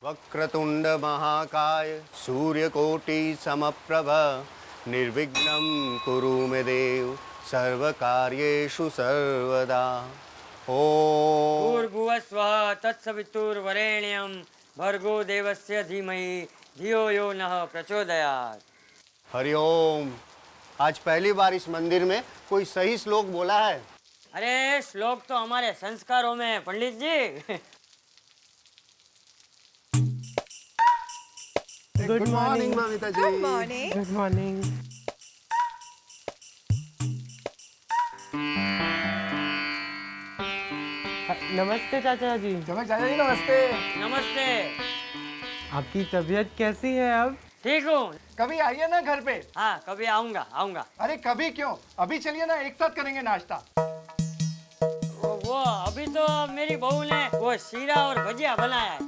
वक्रतुंड महाकाय सूर्यकोटि समप्रभ निर्विघ्नं कुरु मे देव सर्वकार्येषु सर्वदा। ओम भूर्भुवस्वः तत्सवितुर्वरेण्यं भर्गो देवस्य धीमहि धियो यो नः प्रचोदयात्। हरिओम। आज पहली बार इस मंदिर में कोई सही श्लोक बोला है। अरे श्लोक तो हमारे संस्कारों में है Pandit ji. Good morning Mamita ji. Good morning. Good morning. नमस्ते चाचा जी। चाचा जी नमस्ते। नमस्ते। आपकी तबीयत कैसी है अब? ठीक हूँ। कभी आइए ना घर पे। हाँ कभी आऊंगा आऊंगा। अरे कभी क्यों, अभी चलिए ना, एक साथ करेंगे नाश्ता। वो अभी तो मेरी बहू ने वो शीरा और भजिया बनाया है।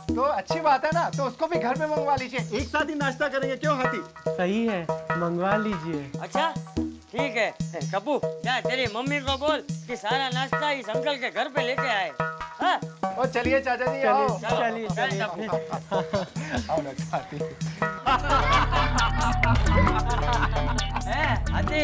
तो अच्छी बात है ना, तो उसको भी घर में मंगवा लीजिए, एक साथ ही नाश्ता करेंगे, क्यों हाथी? सही है, मंगवा लीजिए। अच्छा ठीक है। कपूर जा तेरी मम्मी को बोल कि सारा नाश्ता इस अंकल के घर पे लेके आए। हाँ? ओ चलिए चाचा जी, आओ। चलिए चलिए। आओ ना हाथी। हाथी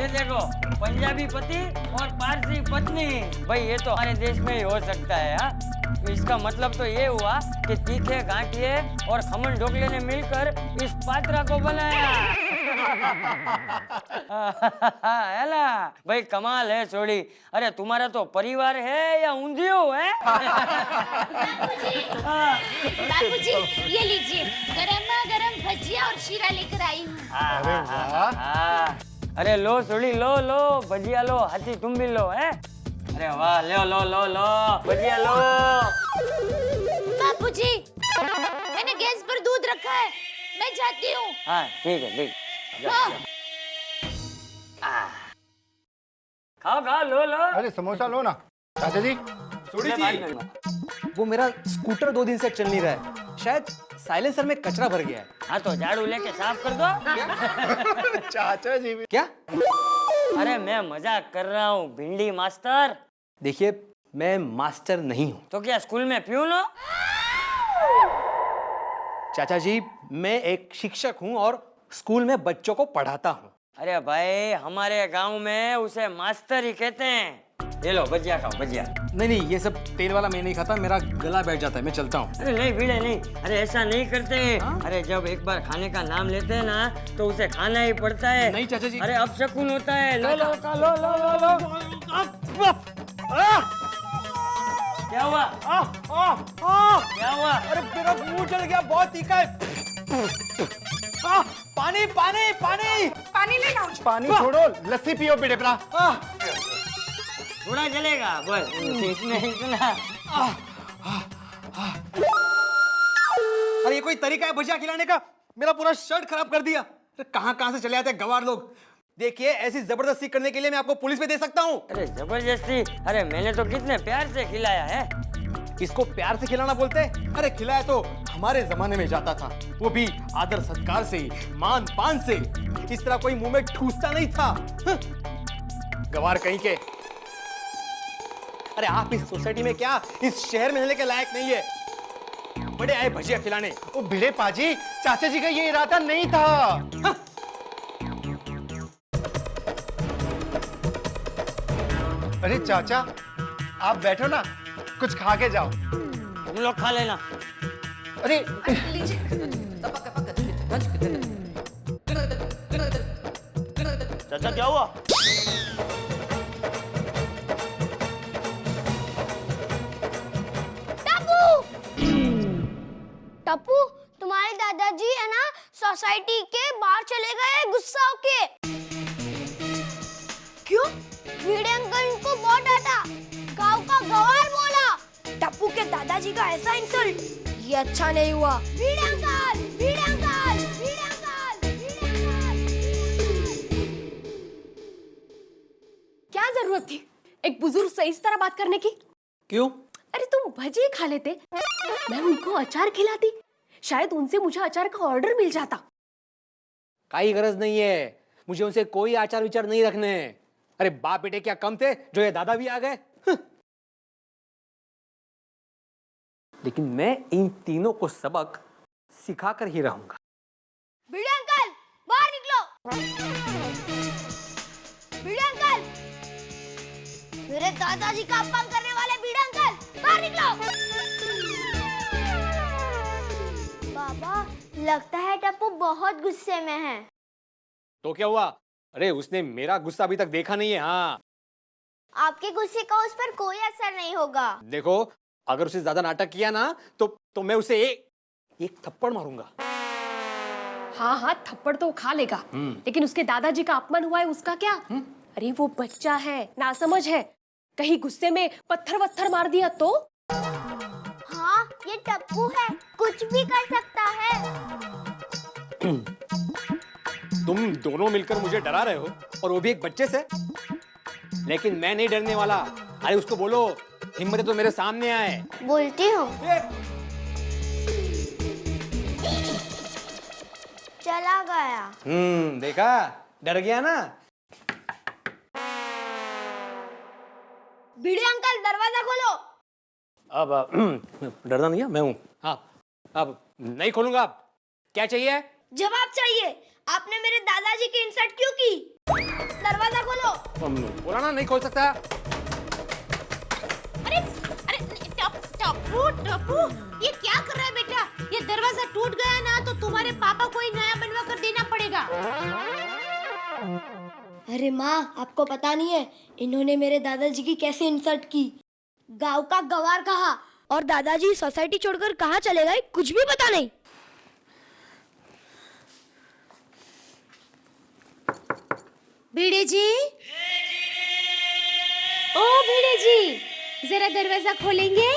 ये देखो, पंजाबी पति और पारसी पत्नी, भाई ये तो हमारे देश में ही हो सकता है। हाँ तो इसका मतलब तो ये हुआ कि तीखे गांठिए और खमन ढोकले ने मिलकर इस पात्रा को बनाया। है ना भाई, कमाल है छोड़ी। अरे तुम्हारा तो परिवार है या ऊंधियो है? बाबूजी ये लीजिए, गरमा गरम भजिया और शीरा लेकर आई हूँ। अरे वाह। अरे लो सोड़ी, लो लो भजिया लो, हाथी तुम भी लो। है अरे वाह, लो लो लो लो भजिया लो। बाबूजी मैंने गैस पर दूध रखा है, मैं जाती हूँ। हाँ ठीक है ठीक। हाँ। खाओ खाओ, लो लो। अरे समोसा लो ना चाचा जी। वो मेरा स्कूटर 2 दिन से चल नहीं रहा है, शायद साइलेंसर में कचरा भर गया है। हाँ तो झाड़ू लेके साफ कर दो। चाचा जी भी। क्या? अरे मैं मजाक कर रहा हूँ भिंडी मास्टर। देखिए मैं मास्टर नहीं हूँ। तो क्या स्कूल में प्यून हो? चाचा जी मैं एक शिक्षक हूँ और स्कूल में बच्चों को पढ़ाता हूँ। अरे भाई हमारे गांव में उसे मास्टर ही कहते हैं। ये लो भजिया खाओ भजिया। नहीं नहीं, ये सब तेल वाला मैं नहीं खाता, मेरा गला बैठ जाता है, मैं चलता हूँ। अरे नहीं भिड़े नहीं, अरे ऐसा नहीं करते। अरे जब एक बार खाने का नाम लेते हैं ना तो उसे खाना ही पड़ता है। नहीं चाचा जी। अरे अब शकुन होता है। लो लो का लो लो लो लो। क्या हुआ? क्या हुआ? अरे मेरा मुंह जल गया, बहुत तीखा है। पानी पानी पानी पानी लेना। पानी छोड़ो, लस्सी पियो बेटा। थोड़ा जलेगा बस, इसमें इतना। अरे ये कोई तरीका है भजिया खिलाने का? मेरा पूरा शर्ट खराब कर दिया। अरे कहाँ से चले आते हैं गवार लोग। देखिए ऐसी जबरदस्ती करने के लिए मैं आपको पुलिस में दे सकता हूँ। अरे जबरदस्ती? अरे मैंने तो कितने प्यार से खिलाया है। इसको प्यार से खिलाना बोलते हैं? अरे खिलाया तो हमारे जमाने में जाता था, वो भी आदर सत्कार से, मान पान से। इस तरह कोई मुंह में ठूसता नहीं था। गवार कहीं के। अरे आप इस सोसाइटी में क्या, इस शहर में रहने के लायक नहीं है। बड़े आए भजिया खिलाने। ओ भिड़े पाजी, चाचा जी का ये इरादा नहीं था। हाँ। अरे चाचा आप बैठो ना, कुछ खा के जाओ। तुम लोग खा लेना। अरे चाचा क्या हुआ? टप्पू तुम्हारे दादाजी है ना सोसाइटी के बाहर चले गए गुस्सा होके। क्यों? भिड़े अंकल इनको बहुत डांटा, गांव का गवार बोला। टप्पू के दादाजी का ऐसा इंसल्ट, ये अच्छा नहीं हुआ। भिड़े अंकल, भिड़े अंकल, भिड़े अंकल, भिड़े अंकल। क्या जरूरत थी एक बुजुर्ग से इस तरह बात करने की? क्यों? अरे तुम भजिए खा लेते, मैं उनको अचार खिलाती, शायद उनसे मुझे अचार का ऑर्डर मिल जाता। कोई गरज नहीं है, मुझे उनसे कोई आचार विचार नहीं रखने हैं। अरे बाप बेटे क्या कम थे जो ये दादा भी आ गए। लेकिन मैं इन तीनों को सबक सिखा कर ही रहूंगा। भिड़े अंकल बाहर निकलो। भिड़े अंकल, मेरे दादाजी का अपमान करने वाले भिड़े अंकल बाहर निकलो। बाबा, लगता है टप्पू बहुत गुस्से में है। तो क्या हुआ? अरे उसने मेरा गुस्सा अभी तक देखा नहीं है। हाँ, आपके गुस्से का उस पर कोई असर नहीं होगा। देखो, अगर उसने ज्यादा नाटक किया ना तो मैं उसे एक थप्पड़ मारूंगा। हाँ हाँ, थप्पड़ तो खा लेगा, लेकिन उसके दादाजी का अपमान हुआ है, उसका क्या? अरे वो बच्चा है, नासमझ है, कहीं गुस्से में पत्थर वत्थर मार दिया तो? हाँ, ये टप्पू है, कुछ भी कर सकता है। तुम दोनों मिलकर मुझे डरा रहे हो, और वो भी एक बच्चे से। लेकिन मैं नहीं डरने वाला। अरे उसको बोलो, हिम्मत है तो मेरे सामने आए। बोलती हूँ। चला गया। देखा, डर गया ना। भिड़े अंकल, दरवाजा खोलो। अब डरना नहीं है, मैं हूँ। हाँ, अब नहीं खोलूंगा। अब क्या चाहिए? जवाब चाहिए। आपने मेरे दादाजी की इंसल्ट क्यों की? दरवाजा खोलो। बोला ना, नहीं खोल सकता। अरे अरे टप्पू टप्पू, ये क्या कर रहा है बेटा? ये दरवाजा टूट गया ना तो तुम्हारे पापा को ही नया बनवा कर देना पड़ेगा। अरे माँ, आपको पता नहीं है इन्होंने मेरे दादाजी की कैसे इंसल्ट की। गांव का गवार कहा, और दादाजी सोसाइटी छोड़कर कहाँ चले गए कुछ भी पता नहीं। भिड़े जी, ओ भिड़े जी, जरा दरवाजा खोलेंगे?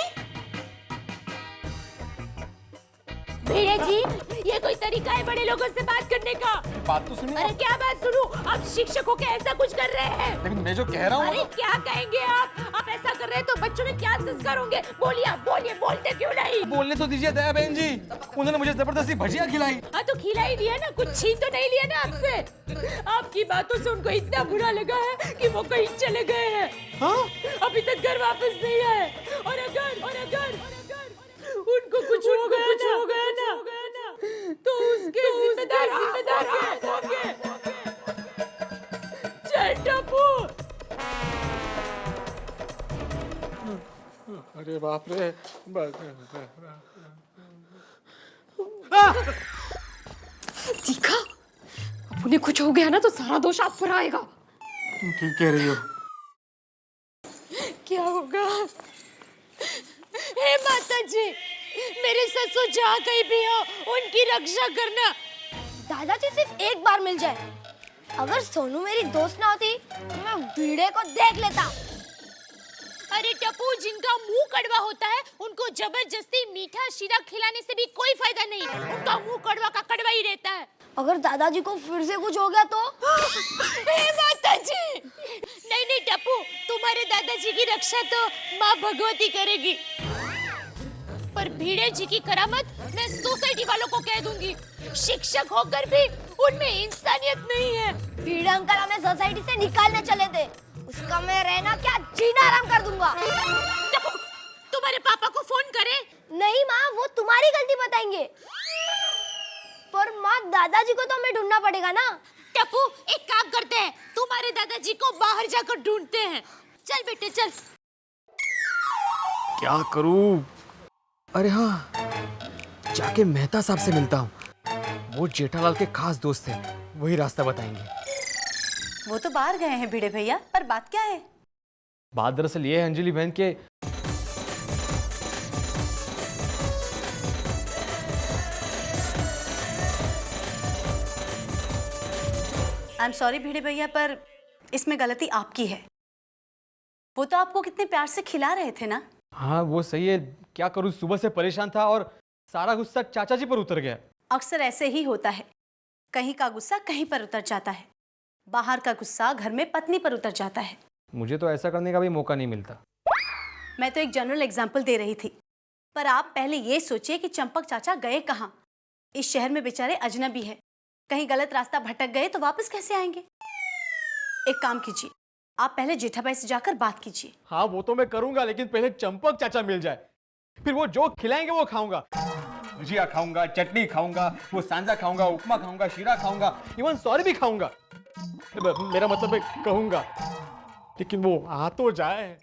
भिड़े जी, ये कोई तरीका है बड़े लोगों से बात करने का? बात तो सुनिए। अरे क्या बात सुनूं? आप शिक्षक होके ऐसा कुछ कर रहे हैं। लेकिन मैं जो कह रहा हूँ। अरे क्या कहेंगे आप ऐसा कर रहे हैं तो बच्चों में क्या संस्कार होंगे? बोलिए, आप बोलिए, बोलते क्यों नहीं? बोलने तो दीजिए दया बहन जी। उन्होंने मुझे जबरदस्ती भजिया खिलाई। हाँ तो खिला ही दिया ना, कुछ छीन तो नहीं लिया ना आपसे? आपकी बातों से उनको इतना बुरा लगा है कि वो कहीं चले गए हैं। हाँ, अभी तक घर वापस नहीं आए। और अगर उनको कुछ हो गया ना तो उसके जिम्मेदार आप होंगे। चल टप्पू। अरे बाप रे। देखा, अब उन्हें कुछ हो गया ना तो सारा दोष आप पर आएगा। तुम ठीक कह रही हो। क्या होगा? हे माता जी, मेरे ससुर जहाँ कहीं भी हो उनकी रक्षा करना। दादाजी सिर्फ एक बार मिल जाए। अगर सोनू मेरी दोस्त ना होती तो मैं भिड़े को देख लेता। अरे टप्पू, जिनका मुंह कड़वा होता है उनको जबरदस्ती मीठा शीरा खिलाने से भी कोई फायदा नहीं। उनका मुंह कड़वा का कड़वा ही रहता है। अगर दादाजी को फिर से कुछ हो गया तो? हे माता जी, नहीं टप्पू, तुम्हारे दादाजी की रक्षा तो माँ भगवती करेगी, पर भिड़े जी की करामत मैं सोसाइटी वालों को कह दूंगी। शिक्षक होकर भी उनमें इंसानियत नहीं है। भिड़े अंकल हमें सोसाइटी से निकालने चले थे, उसका मैं रहना क्या जीना आराम कर दूंगा। टप्पू, तुम्हारे पापा को फोन करें? नहीं माँ, वो तुम्हारी गलती बताएंगे। पर माँ, दादाजी को तो हमें ढूंढना पड़ेगा ना। टप्पू, एक काम करते हैं, तुम्हारे दादाजी को बाहर जाकर ढूंढते हैं। चल बेटे चल। क्या करूं? अरे हाँ, जाके मेहता साहब से मिलता हूँ। वो जेठालाल के खास दोस्त हैं, वही रास्ता बताएंगे। वो तो बाहर गए हैं भिड़े भैया, पर बात क्या है? बात दरअसल ये है अंजलि बहन के आई एम सॉरी भिड़े भैया, पर इसमें गलती आपकी है। वो तो आपको कितने प्यार से खिला रहे थे ना। हाँ वो सही है, क्या करूं, सुबह से परेशान था और सारा गुस्सा चाचा जी पर उतर गया। अक्सर ऐसे ही होता है, कहीं का गुस्सा कहीं पर उतर जाता है। बाहर का गुस्सा घर में पत्नी पर उतर जाता है। मुझे तो ऐसा करने का भी मौका नहीं मिलता। मैं तो एक जनरल एग्जाम्पल दे रही थी, पर आप पहले ये सोचिए कि चंपक चाचा गए कहाँ। इस शहर में बेचारे अजनबी है, कहीं गलत रास्ता भटक गए तो वापस कैसे आएंगे? एक काम कीजिए, आप पहले जेठाबाई से जाकर बात कीजिए। हाँ वो तो मैं करूंगा, लेकिन पहले चंपक चाचा मिल जाए। फिर वो जो खिलाएंगे वो खाऊंगा। भुजिया खाऊंगा, चटनी खाऊंगा, वो सांजा खाऊंगा, उपमा खाऊंगा, शीरा खाऊंगा, इवन सॉरी भी खाऊंगा। मेरा मतलब है कहूंगा, लेकिन वो आ तो जाए।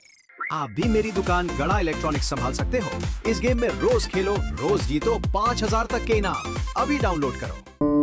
आप भी मेरी दुकान गड़ा इलेक्ट्रॉनिक्स संभाल सकते हो। इस गेम में रोज खेलो, रोज जीतो 5000 तक के इनाम। अभी डाउनलोड करो।